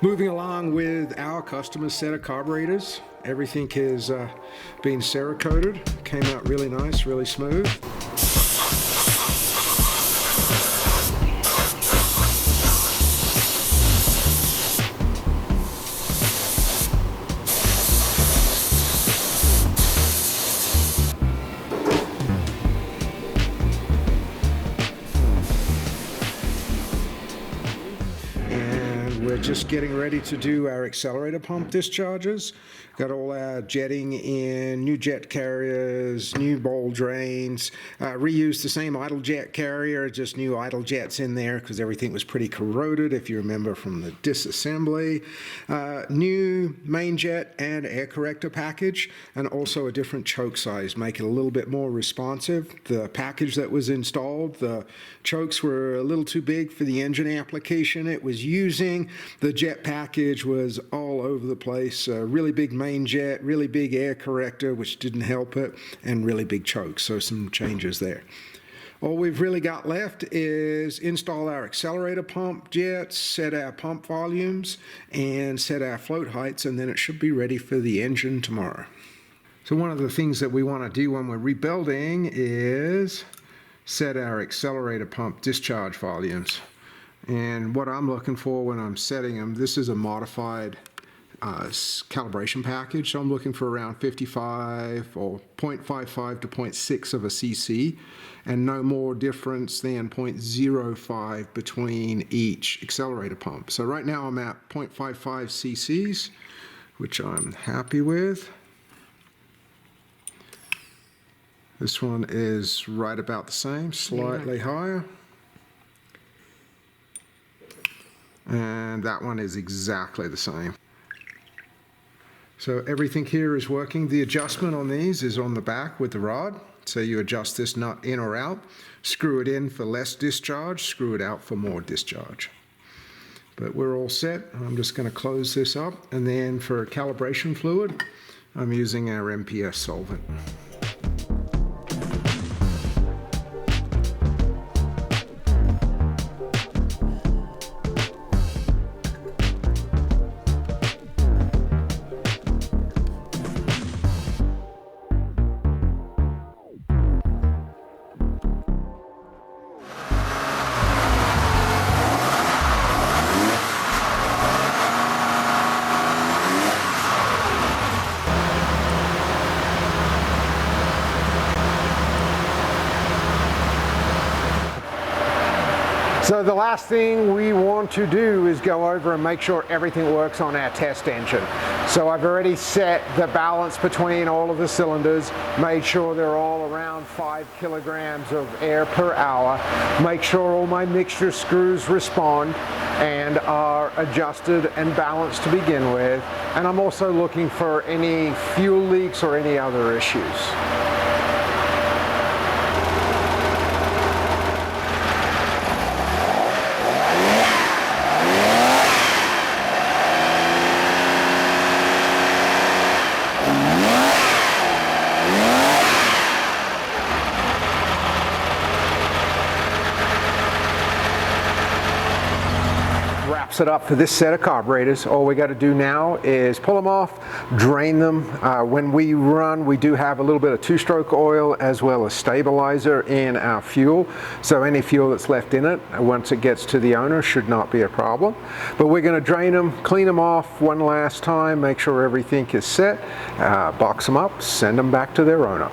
Moving along with our customer set of carburetors, everything has been Cerakoted, came out really nice, really smooth. We're just getting ready to do our accelerator pump discharges. Got all our jetting in, new jet carriers, new ball drains, reused the same idle jet carrier, just new idle jets in there because everything was pretty corroded, if you remember from the disassembly. New main jet and air corrector package, and also a different choke size, make it a little bit more responsive. The package that was installed, the chokes were a little too big for the engine application it was using. The jet package was all over the place, really big main jet, really big air corrector, which didn't help it, and really big chokes, so some changes there. All we've really got left is install our accelerator pump jets, set our pump volumes, and set our float heights, and then it should be ready for the engine tomorrow. So one of the things that we want to do when we're rebuilding is set our accelerator pump discharge volumes. And what I'm looking for when I'm setting them, this is a modified calibration package, so I'm looking for around 55 or 0.55 to 0.6 of a cc, and no more difference than 0.05 between each accelerator pump. So right now I'm at 0.55 cc's, which I'm happy with. This one is right about the same, slightly higher. And that one is exactly the same. So everything here is working. The adjustment on these is on the back with the rod. So you adjust this nut in or out, screw it in for less discharge, screw it out for more discharge. But we're all set. I'm just going to close this up. And then for calibration fluid, I'm using our MPS solvent. So the last thing we want to do is go over and make sure everything works on our test engine. So I've already set the balance between all of the cylinders, made sure they're all around 5 kilograms of air per hour, make sure all my mixture screws respond and are adjusted and balanced to begin with. And I'm also looking for any fuel leaks or any other issues. Wraps it up for this set of carburetors. All we got to do now is pull them off, drain them. When we run, we do have a little bit of two-stroke oil as well as stabilizer in our fuel. So any fuel that's left in it, once it gets to the owner, should not be a problem. But we're going to drain them, clean them off one last time, make sure everything is set, box them up, send them back to their owner.